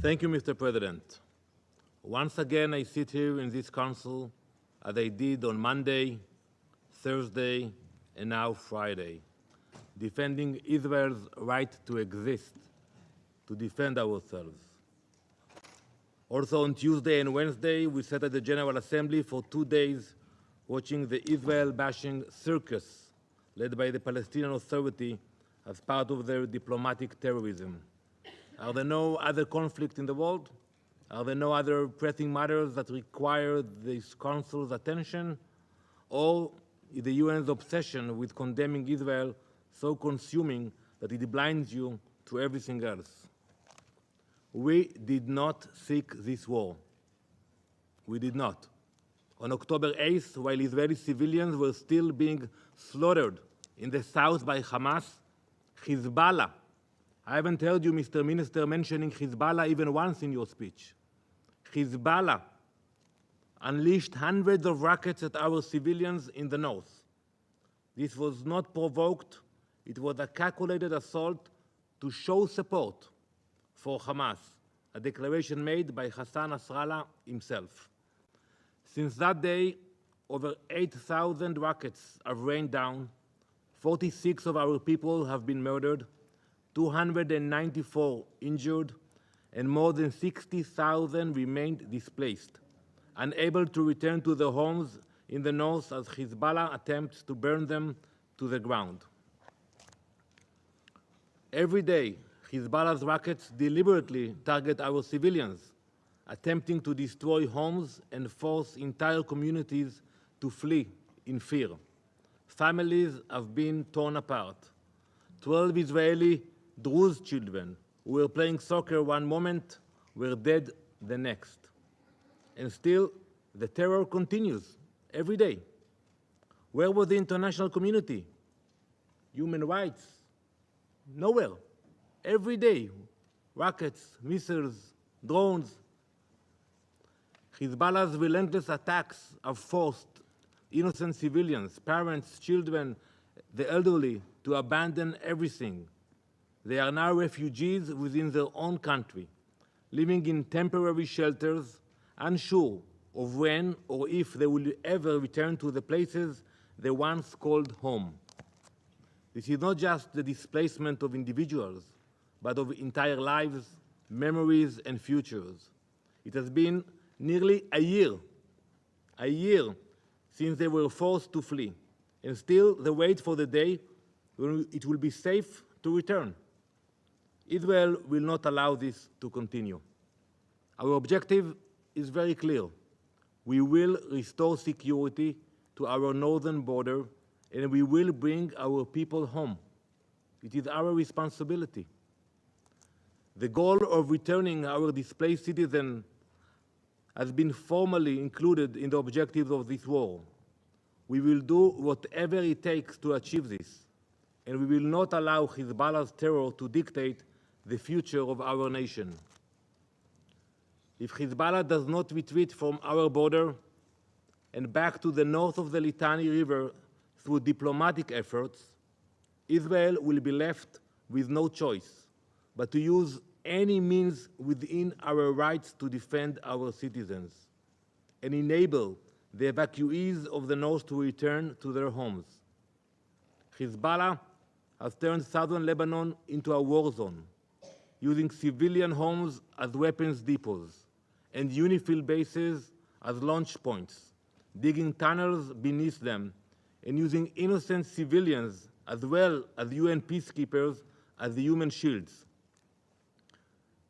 Thank you, Mr. President. Once again, I sit here in this council as I did on Monday, Thursday, and now Friday, defending Israel's right to exist, to defend ourselves. Also on Tuesday and Wednesday, we sat at the General Assembly for 2 days watching the Israel-bashing circus led by the Palestinian Authority as part of their diplomatic terrorism. Are there no other conflicts in the world? Are there no other pressing matters that require this Council's attention? Or is the UN's obsession with condemning Israel so consuming that it blinds you to everything else? We did not seek this war. We did not. On October 8th, while Israeli civilians were still being slaughtered in the south by Hamas, Hezbollah, I haven't heard you, Mr. Minister, mentioning Hezbollah even once in your speech. Hezbollah unleashed hundreds of rockets at our civilians in the north. This was not provoked. It was a calculated assault to show support for Hamas, a declaration made by Hassan Nasrallah himself. Since that day, over 8,000 rockets have rained down, 46 of our people have been murdered, 294 injured, and more than 60,000 remained displaced, unable to return to their homes in the north as Hezbollah attempts to burn them to the ground. Every day, Hezbollah's rockets deliberately target our civilians, attempting to destroy homes and force entire communities to flee in fear. Families have been torn apart. 12 Israeli Druze children who were playing soccer one moment were dead the next. And still, the terror continues every day. Where was the international community? Human rights? Nowhere. Every day, rockets, missiles, drones. Hezbollah's relentless attacks have forced innocent civilians, parents, children, the elderly, to abandon everything. They are now refugees within their own country, living in temporary shelters, unsure of when or if they will ever return to the places they once called home. This is not just the displacement of individuals, but of entire lives, memories, and futures. It has been nearly a year since they were forced to flee, and still they wait for the day when it will be safe to return. Israel will not allow this to continue. Our objective is very clear. We will restore security to our northern border, and we will bring our people home. It is our responsibility. The goal of returning our displaced citizens has been formally included in the objectives of this war. We will do whatever it takes to achieve this, and we will not allow Hezbollah's terror to dictate the future of our nation. If Hezbollah does not retreat from our border and back to the north of the Litani River through diplomatic efforts, Israel will be left with no choice but to use any means within our rights to defend our citizens and enable the evacuees of the north to return to their homes. Hezbollah has turned southern Lebanon into a war zone, using civilian homes as weapons depots and UNIFIL bases as launch points, digging tunnels beneath them and using innocent civilians as well as UN peacekeepers as the human shields.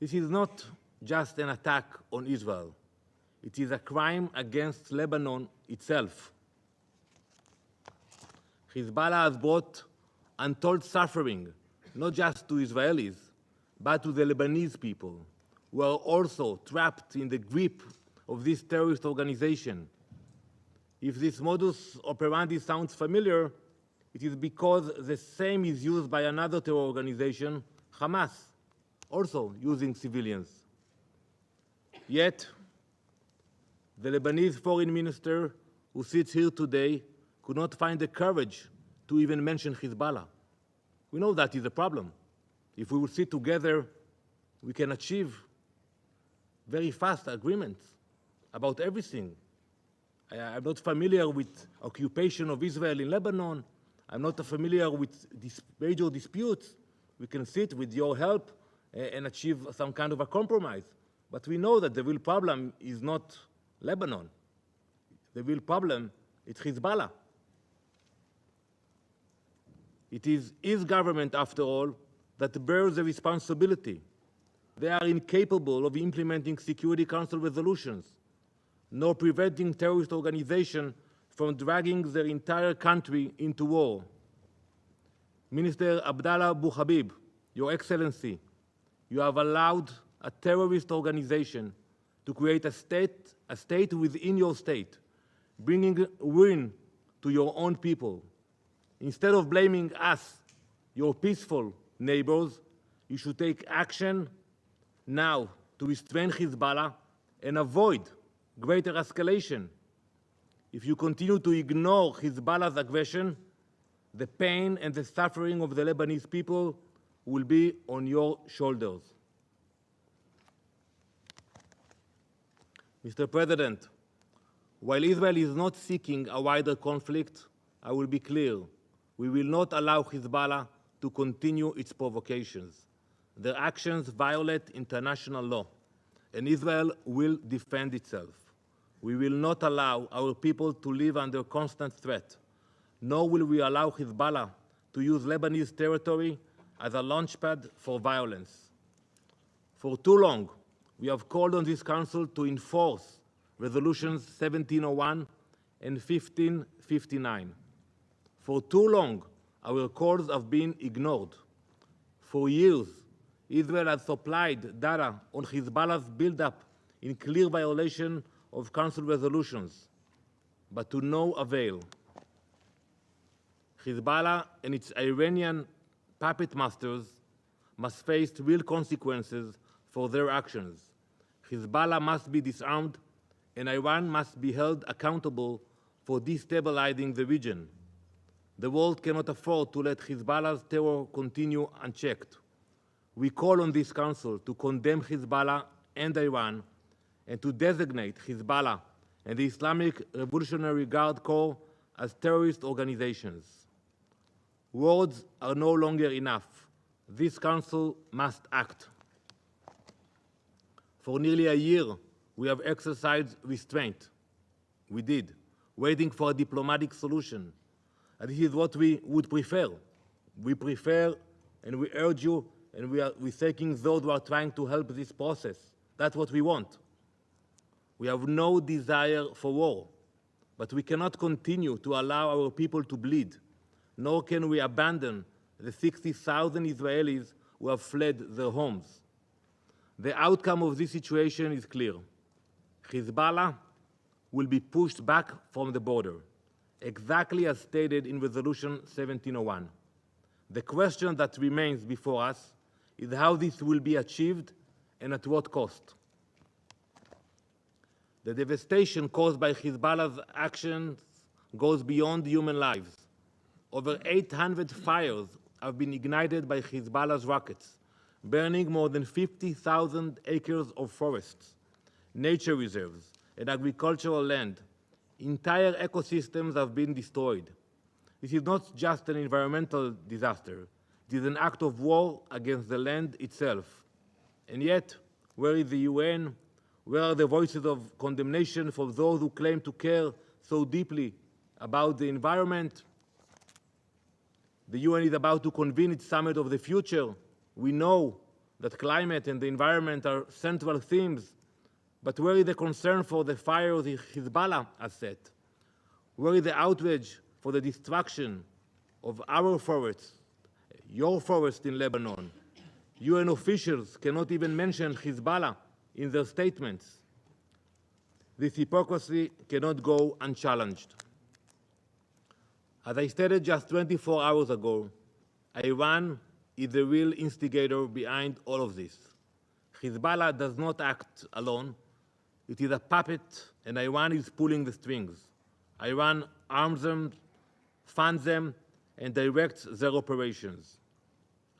This is not just an attack on Israel. It is a crime against Lebanon itself. Hezbollah has brought untold suffering, not just to Israelis, but to the Lebanese people, who are also trapped in the grip of this terrorist organization. If this modus operandi sounds familiar, it is because the same is used by another terror organization, Hamas, also using civilians. Yet, the Lebanese foreign minister who sits here today could not find the courage to even mention Hezbollah. We know that is a problem. If we will sit together, we can achieve very fast agreements about everything. I'm not familiar with occupation of Israel in Lebanon. I'm not familiar with these major disputes. We can sit with your help and achieve some kind of a compromise. But we know that the real problem is not Lebanon. The real problem is Hezbollah. It is his government, after all, that bears the responsibility. They are incapable of implementing Security Council resolutions, nor preventing terrorist organizations from dragging their entire country into war. Minister Abdallah Abu Habib, Your Excellency, you have allowed a terrorist organization to create a state within your state, bringing ruin to your own people. Instead of blaming us, your peaceful neighbors, you should take action now to restrain Hezbollah and avoid greater escalation. If you continue to ignore Hezbollah's aggression, the pain and the suffering of the Lebanese people will be on your shoulders. Mr. President, while Israel is not seeking a wider conflict, I will be clear, we will not allow Hezbollah to continue its provocations. Their actions violate international law, and Israel will defend itself. We will not allow our people to live under constant threat, nor will we allow Hezbollah to use Lebanese territory as a launchpad for violence. For too long, we have called on this Council to enforce Resolutions 1701 and 1559. For too long, our calls have been ignored. For years, Israel has supplied data on Hezbollah's buildup in clear violation of Council resolutions, but to no avail. Hezbollah and its Iranian puppet masters must face real consequences for their actions. Hezbollah must be disarmed, and Iran must be held accountable for destabilizing the region. The world cannot afford to let Hezbollah's terror continue unchecked. We call on this Council to condemn Hezbollah and Iran and to designate Hezbollah and the Islamic Revolutionary Guard Corps as terrorist organizations. Words are no longer enough. This Council must act. For nearly a year, we have exercised restraint. We did, waiting for a diplomatic solution. And this is what we would prefer. We prefer, and we urge you, and we're thanking those who are trying to help this process. That's what we want. We have no desire for war, but we cannot continue to allow our people to bleed, nor can we abandon the 60,000 Israelis who have fled their homes. The outcome of this situation is clear. Hezbollah will be pushed back from the border, exactly as stated in Resolution 1701. The question that remains before us is how this will be achieved and at what cost. The devastation caused by Hezbollah's actions goes beyond human lives. Over 800 fires have been ignited by Hezbollah's rockets, burning more than 50,000 acres of forests, nature reserves, and agricultural land. Entire ecosystems have been destroyed. This is not just an environmental disaster. It is an act of war against the land itself. And yet, where is the UN? Where are the voices of condemnation for those who claim to care so deeply about the environment? The UN is about to convene its summit of the future. We know that climate and the environment are central themes, but where is the concern for the fires Hezbollah has set? Where is the outrage for the destruction of our forests, your forest in Lebanon? UN officials cannot even mention Hezbollah in their statements. This hypocrisy cannot go unchallenged. As I stated just 24 hours ago, Iran is the real instigator behind all of this. Hezbollah does not act alone. It is a puppet, and Iran is pulling the strings. Iran arms them, funds them, and directs their operations.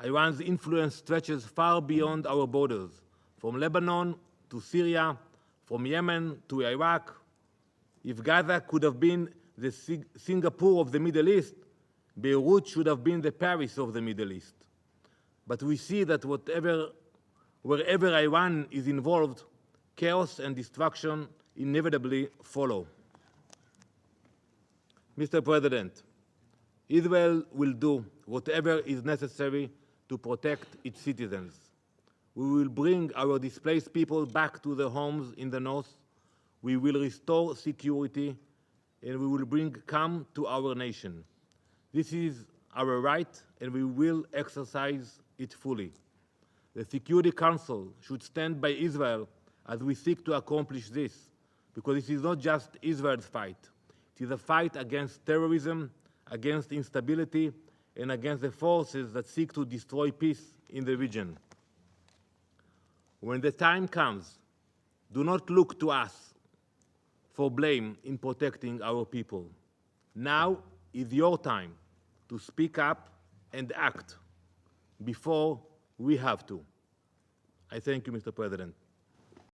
Iran's influence stretches far beyond our borders, from Lebanon to Syria, from Yemen to Iraq. If Gaza could have been the Singapore of the Middle East, Beirut should have been the Paris of the Middle East. But we see that wherever Iran is involved, chaos and destruction inevitably follow. Mr. President, Israel will do whatever is necessary to protect its citizens. We will bring our displaced people back to their homes in the north. We will restore security, and we will bring calm to our nation. This is our right, and we will exercise it fully. The Security Council should stand by Israel as we seek to accomplish this, because this is not just Israel's fight. It is a fight against terrorism, against instability, and against the forces that seek to destroy peace in the region. When the time comes, do not look to us for blame in protecting our people. Now is your time to speak up and act before we have to. I thank you, Mr. President.